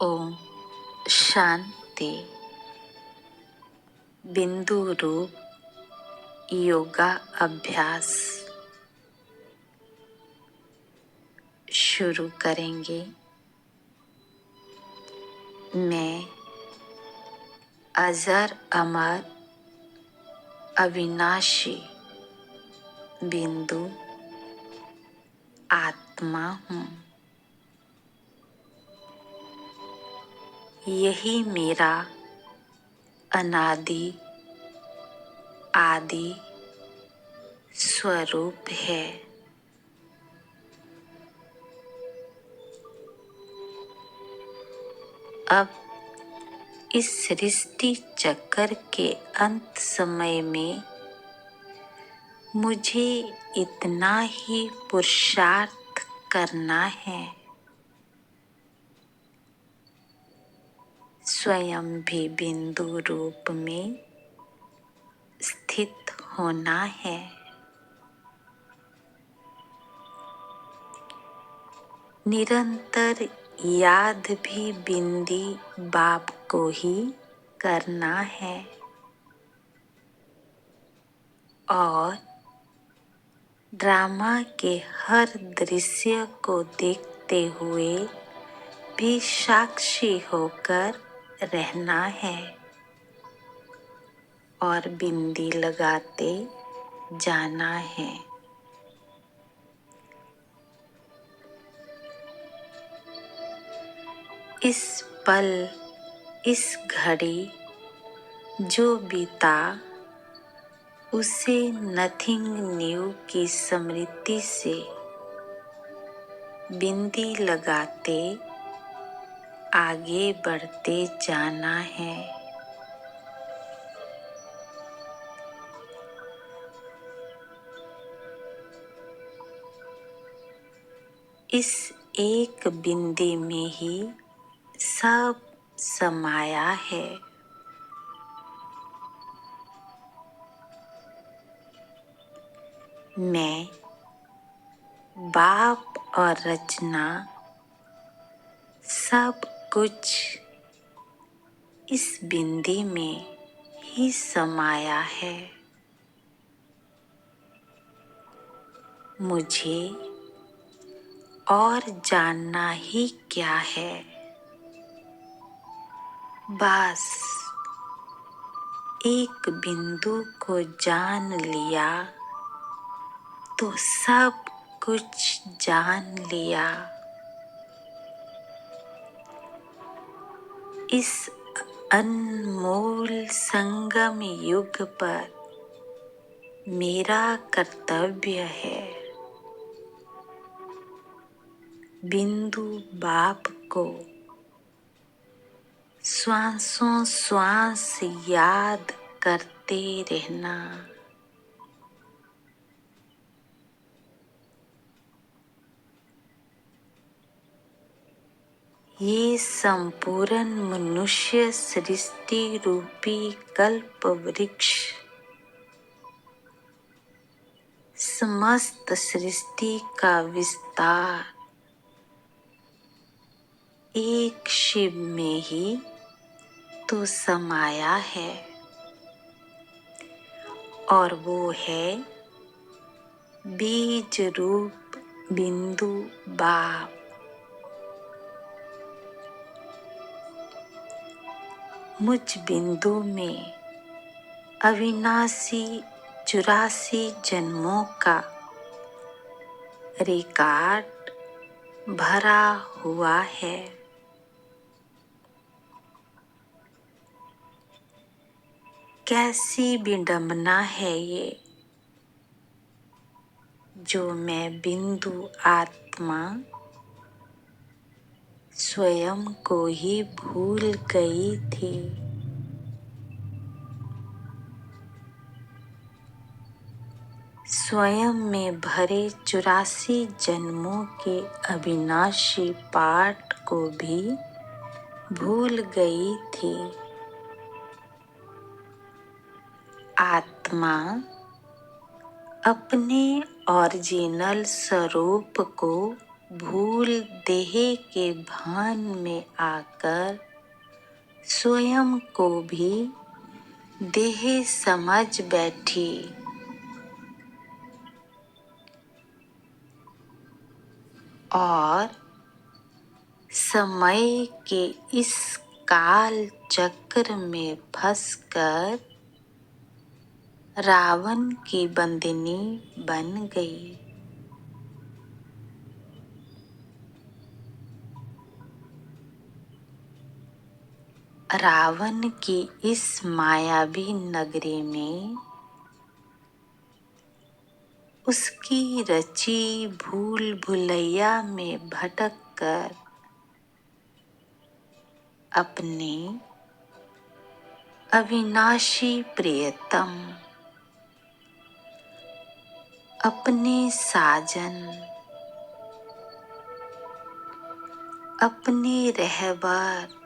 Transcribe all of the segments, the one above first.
ओम शांति। बिंदु रूप योगा अभ्यास शुरू करेंगे। मैं अजर अमर अविनाशी बिंदु आत्मा हूँ। यही मेरा अनादि आदि स्वरूप है। अब इस सृष्टि चक्र के अंत समय में मुझे इतना ही पुरुषार्थ करना है, स्वयं भी बिंदु रूप में स्थित होना है। निरंतर याद भी बिंदी बाप को ही करना है और ड्रामा के हर दृश्य को देखते हुए भी साक्षी होकर रहना है और बिंदी लगाते जाना है। इस पल इस घड़ी जो बीता उसे नथिंग न्यू की स्मृति से बिंदी लगाते आगे बढ़ते जाना है। इस एक बिंदी में ही सब समाया है। मैं बाप और रचना सब कुछ इस बिंदी में ही समाया है। मुझे और जानना ही क्या है। बस एक बिंदु को जान लिया तो सब कुछ जान लिया। इस अनमोल संगम युग पर मेरा कर्तव्य है बिंदु बाप को श्वासों श्वास याद करते रहना। ये संपूर्ण मनुष्य सृष्टि रूपी कल्प वृक्ष समस्त सृष्टि का विस्तार एक शिव में ही तो समाया है और वो है बीज रूप बिंदु बाप। मुझ बिंदु में अविनाशी 84 जन्मों का रिकॉर्ड भरा हुआ है। कैसी विडंबना है ये जो मैं बिंदु आत्मा स्वयं को ही भूल गई थी। स्वयं में भरे 84 जन्मों के अविनाशी पाठ को भी भूल गई थी। आत्मा अपने ओरिजिनल स्वरूप को भूल देह के भान में आकर स्वयं को भी देह समझ बैठी। और समय के इस काल चक्र में फंसकर रावण की बंदिनी बन गई। रावण की इस मायावी नगरी में उसकी रची भूल भुलैया में भटक कर अपने अविनाशी प्रियतम, अपने साजन, अपने रहबर,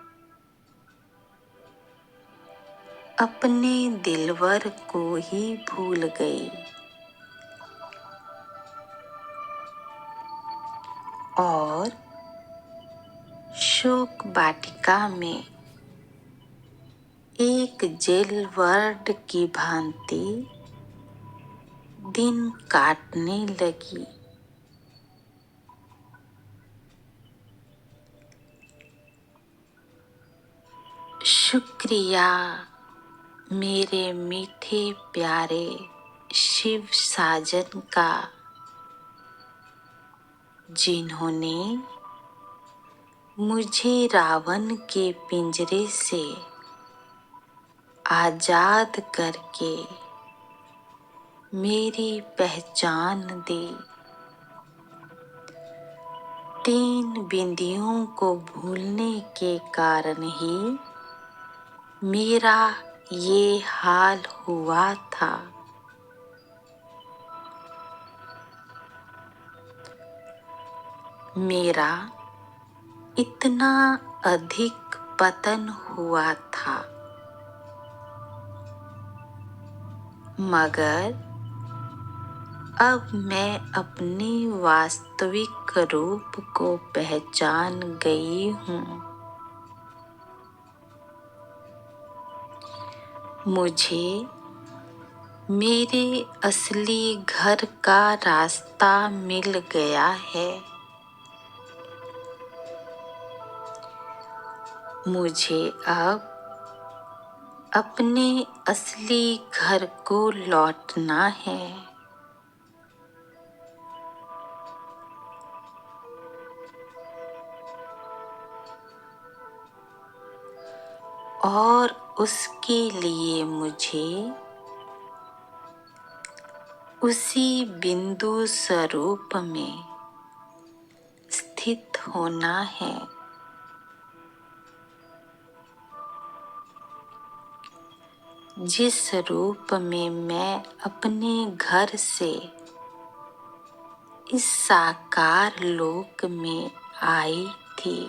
अपने दिलवर को ही भूल गई और शोक वाटिका में एक जेल वर्ड की भांति दिन काटने लगी। शुक्रिया मेरे मीठे प्यारे शिव साजन का, जिन्होंने मुझे रावण के पिंजरे से आजाद करके मेरी पहचान दी। 3 बिंदियों को भूलने के कारण ही मेरा ये हाल हुआ था। मेरा इतना अधिक पतन हुआ था, मगर अब मैं अपने वास्तविक रूप को पहचान गई हूँ। मुझे मेरे असली घर का रास्ता मिल गया है। मुझे अब अपने असली घर को लौटना है। और उसके लिए मुझे उसी बिंदु स्वरूप में स्थित होना है, जिस रूप में मैं अपने घर से इस साकार लोक में आई थी।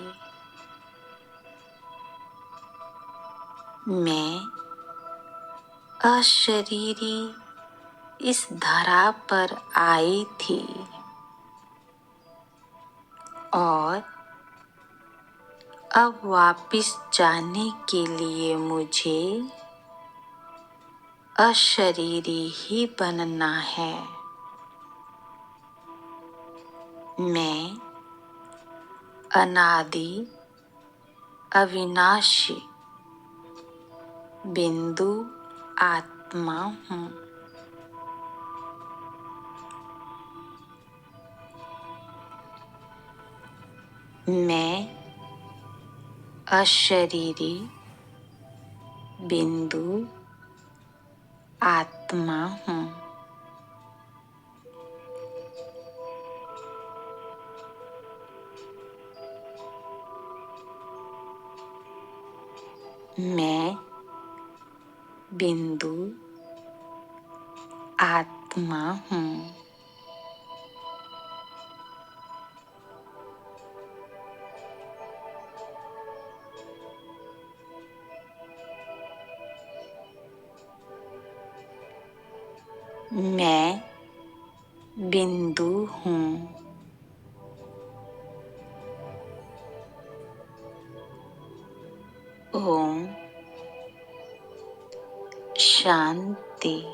मैं अशरीरी इस धरा पर आई थी और अब वापिस जाने के लिए मुझे अशरीरी ही बनना है। मैं अनादि अविनाशी बिंदु आत्मा हूँ। मैं अशरीरी बिंदु आत्मा हूँ। मैं बिंदु आत्मा हूँ। मैं बिंदु हूँ। ओम शांति।